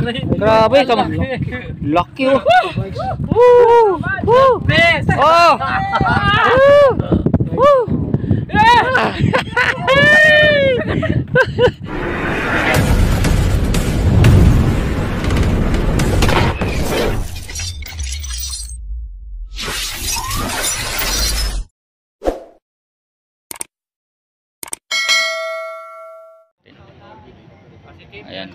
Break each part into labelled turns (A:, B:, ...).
A: Grabe ka. Lucky oh. Woo! Woo! Oh! Woo!
B: Ayan.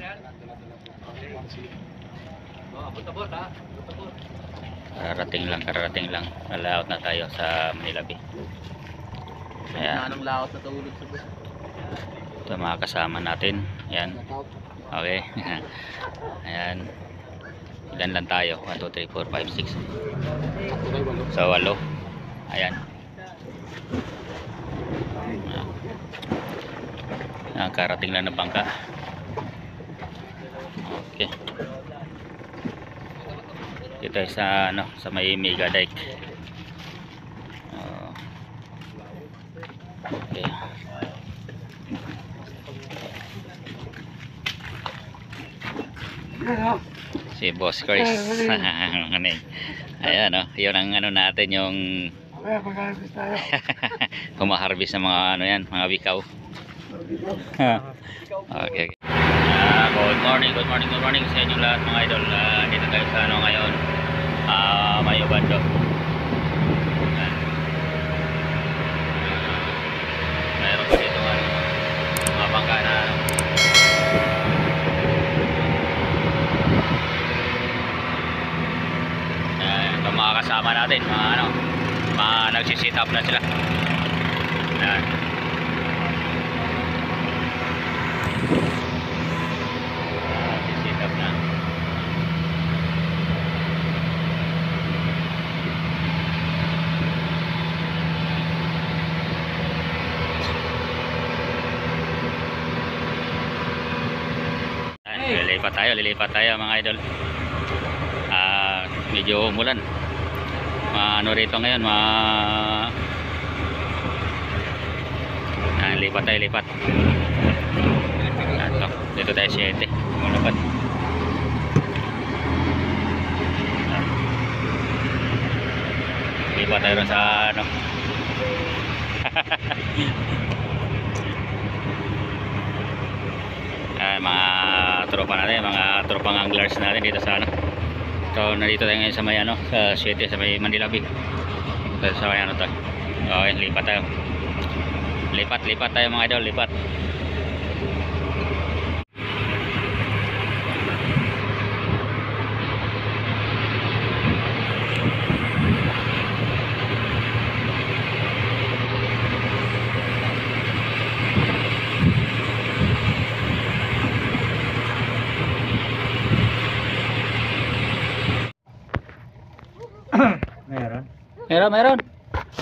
B: Kararating lang. Layout na tayo sa Manila Bay. Ayan.
A: Anong laot na tulog sa bus?
B: Ito mga kasama natin. Ayan. Okay. Ayan. Ilan lang tayo? 1, 2, 3, 4, 5, 6. So 8. Ayan. Karating lang ng bangka. Okay. Dito sa sa may Mega Dike. Okay. Si Boss Chris. Ayan yun ang natin yung humaharbis ng mga mga bikaw. Okay. Good morning sa inyo lahat mga idol. Dito tayo sa ngayon. Mayo Bando. Mayroon pa dito mga bangka na ito mga kasama natin, mga nagsisit up na sila. Ayan. Lilipat tayo mga idol. Medyo umulan. Rito ngayon, lipat tayo. Dito tayo 7. Lumapad. Lipat tayo sa mga tropa natin, mga tropang anglers natin dito sa So nandito tayo ngayon sa may sa city, sa may Manila Bay. Sa may to. Okay, lipat tayo. Lipat tayo mga idol, lipat. Meron.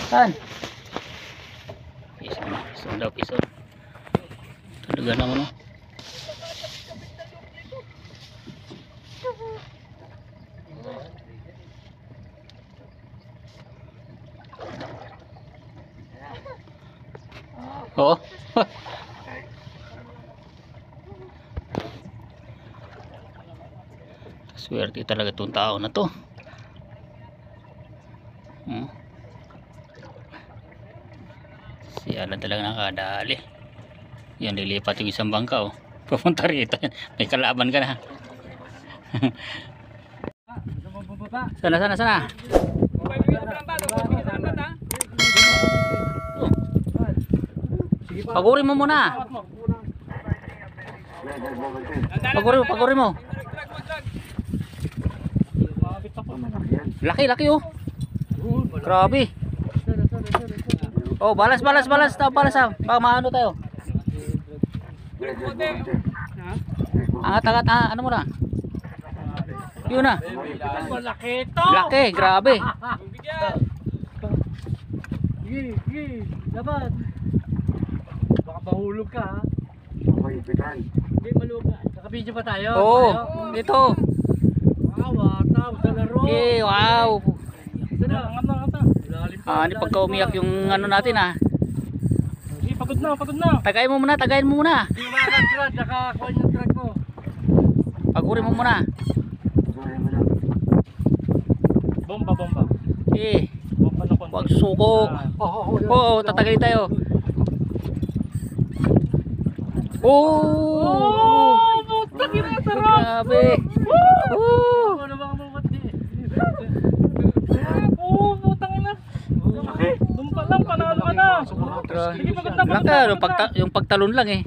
B: Saan? Piso. Tulugan na mo no. Oo. Swerte talaga itong tao na to. Siya lang talaga nakadali. Yan, lilipat yung isang bangka Pupunta rito. May kalaban ka na. Sana. Pagurin mo muna. Pagurin mo. Laki Grabe. Balas. Baka maano tayo. Angat. Ano mo na? Yun na. Laki, grabe.
C: Sige, dapat. Baka mahulog ka ha. Hindi malulog ka. Nakabidyo pa tayo.
A: Oo, dito.
C: Wow, sa laro.
A: Wow.
C: Ngata.
A: Hindi pagka umiyak yung natin
C: Sige, pagod na.
A: Tagayin mo muna.
C: Hindi makakat-trad, nakakuha yung truck ko.
A: Pagurin mo muna.
C: Bomba, bomba.
A: Eh,
C: Bomba na konti.
A: wag suko. Oo, tatagalin tayo. Oh!
C: Puta, ginasarap!
A: Grabe. Oh!
C: Ano ba ang mawati? Oo, putang ina. Dumpa lang, panalo ka na. Sige, paganda,
A: Laka, yung pagtalon lang eh.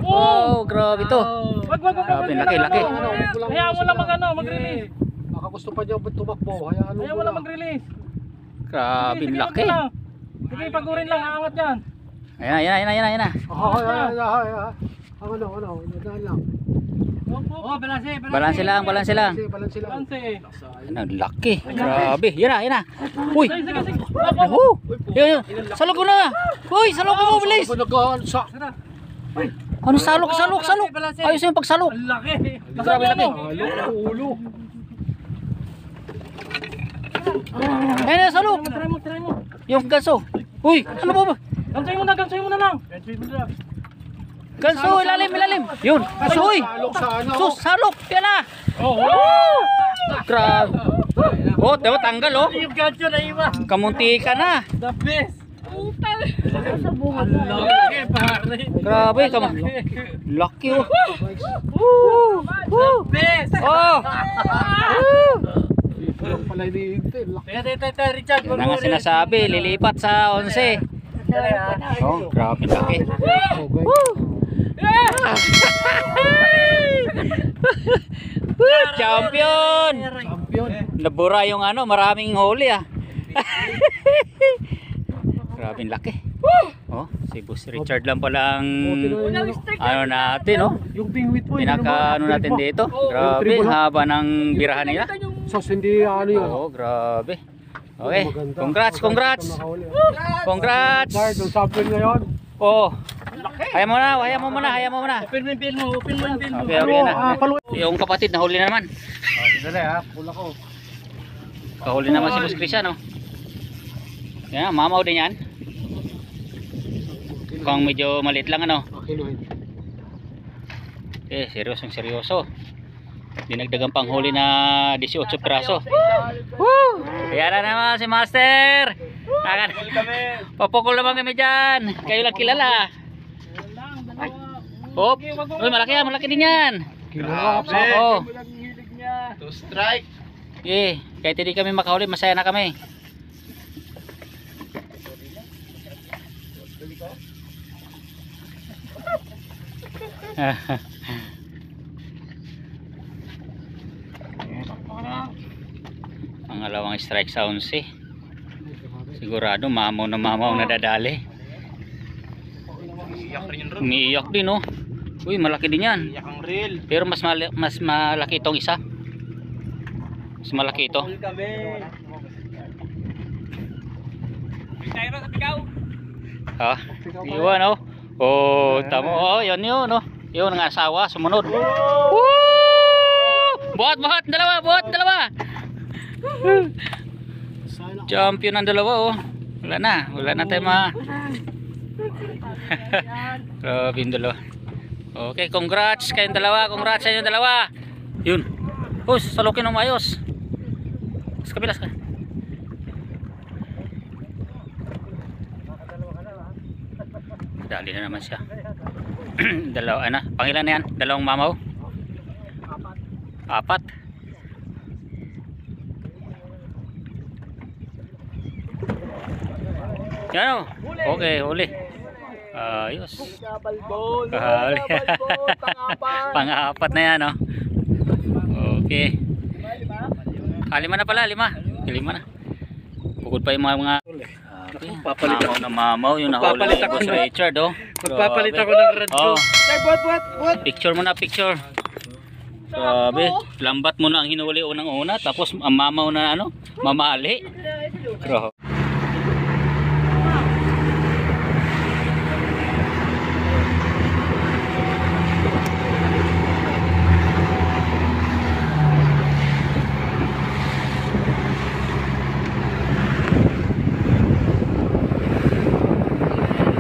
A: Oh, grabe to.
C: Wag.
A: Grabe, laki.
C: Hayaan mo lang mag-release.
D: Baka gusto pa niya tumakbo. Hayaan
C: Hayaan mo lang mag-release.
A: Grabe,
C: Sige,
A: laki.
C: wag lang. Sige, pagurin lang, aangat yan.
A: Ayan na.
D: Ano, daan lang.
C: Oh, balanse.
A: Balanse lang.
D: Balanse lang.
C: Balanse.
A: Ano, laki. Grabe. Yan na. Uy.
C: Sige.
A: Oh. Yun. Salok ko na. Uy, salok mo bilis. Ano salok? Ayos yung pagsalok.
C: Ang laki.
A: Grabe laki.
D: Ulo.
A: Ayun na salok.
C: Try mo.
A: Yung ganso. Uy, ano ba?
C: Gansoy mo na lang.
A: Ganso, ilalim. Yun. Uy. Sus, salok. Yan na.
C: Oh.
A: Grabe. Oh, diba tanggal oh.
C: Yung ganso na iba.
A: Kamunti ka na.
C: The best. Ang laki, pare.
A: Grabe, laki oh.
C: The best.
A: Oh.
D: Pala iniintay.
C: Tayo, Richard.
A: Yan nga sinasabi, lilipat sa 11. Oh, grabe laki. Champion! Nabura yung ano, maraming huli ah. Grabe laki. Oh, si Boss Richard lang palang ano natin oh.
D: Yung pingwit po.
A: Pinaka ano natin dito. Grabe, haba ng birahan nila.
D: Sos, hindi ano yun.
A: Oh, grabe. Okay, congrats. Congrats.
D: Guard, yung champion ngayon.
A: Oh. Hayaan mo muna.
C: Open mo yung bill mo.
A: Okay na. Yung kapatid nahuli na naman.
D: Dali ha, pula ko.
A: Kahuli naman si Boss Christian oh. Yan, mamaw din yan. Kung medyo maliit lang ano. Okay, seryoso. Dinagdagang panghuli na 18 piraso. Woo! Kaya na naman si Master. Papukol naman kami dyan. Kayo lang kilala. Hop. Uy, malaki din yan. Oo.
C: 2 strike.
A: Okay, kahit hindi kami makahuli, masaya na kami. Pangalawang strike sa 11. Sigurado mamaw na dadali. Umiiyak din oh. Uy, malaki din yan. Pero mas malaki itong isa. Mas malaki ito. Ha? Iwan oh. Oh, tamo oh, yun oh. Yun ang asawa, sumunod. Woo! Buhat, dalawa. Champion ang dalawa oh. Wala na tayo Grabe yung dalawa. Okay, congrats kayong dalawa. Congrats sa inyong dalawa. Yun. Oh, salukin ng mayos. Sa kabilas ka. Dali na naman siya. Dalawa, pangilan na yan? Dalawang mamaw? Apat. Yan o. Okay, huli. Ayos. Kahali. Pang-apat na yan o. Okay. Lima na pala, lima na. Bukod pa yung mga mamaw na mamaw. Yung nahuli ni Boss Richard o.
C: Magpapalit ako ng radyo.
A: Oh.
C: What?
A: Picture muna, picture. Grabe, lambat mo na ang hinuli unang-una, tapos ang mamaw na mamali. Grabe.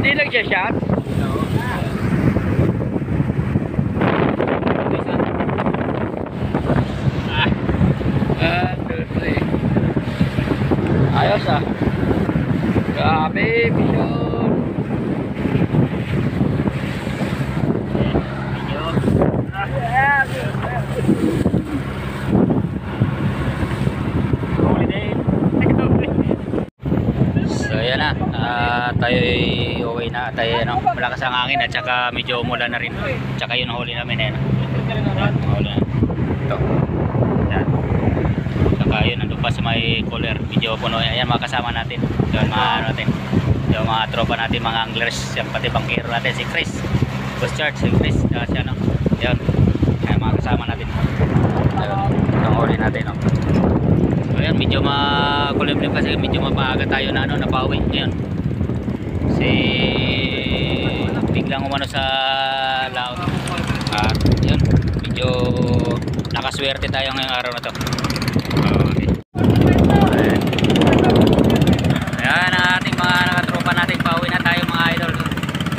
C: Hindi nag-shot?
A: Ayos ah. Grabe, mission. So ayan na, tayo'y uwi na. Tayo ano, malakas ang hangin at saka medyo umulan na rin. Tsaka yun huli namin eh. Huli na. Ito. Yan. Saka yun, nandun pa sa may cooler. Medyo puno. Ayan mga kasama natin. Yun mga ano natin. Yung mga tropa natin, mga anglers. Yung pati bangkero natin, si Chris. Boss Charles, si Chris. Si ano. Yun. Ayan mga kasama natin. Yun. Yung huli natin. No? So ayan, medyo makulimlim kasi medyo mapaaga tayo na ano, napauwi ngayon. Si biglang umano sa laot. At yun, medyo nakaswerte tayo ngayong araw na to. Okay. Ayan ang ating mga nakatropa natin, pauwi na tayo mga idol.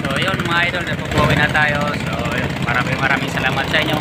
A: So yun mga idol, napupuwi na tayo. So yun, maraming salamat sa inyo.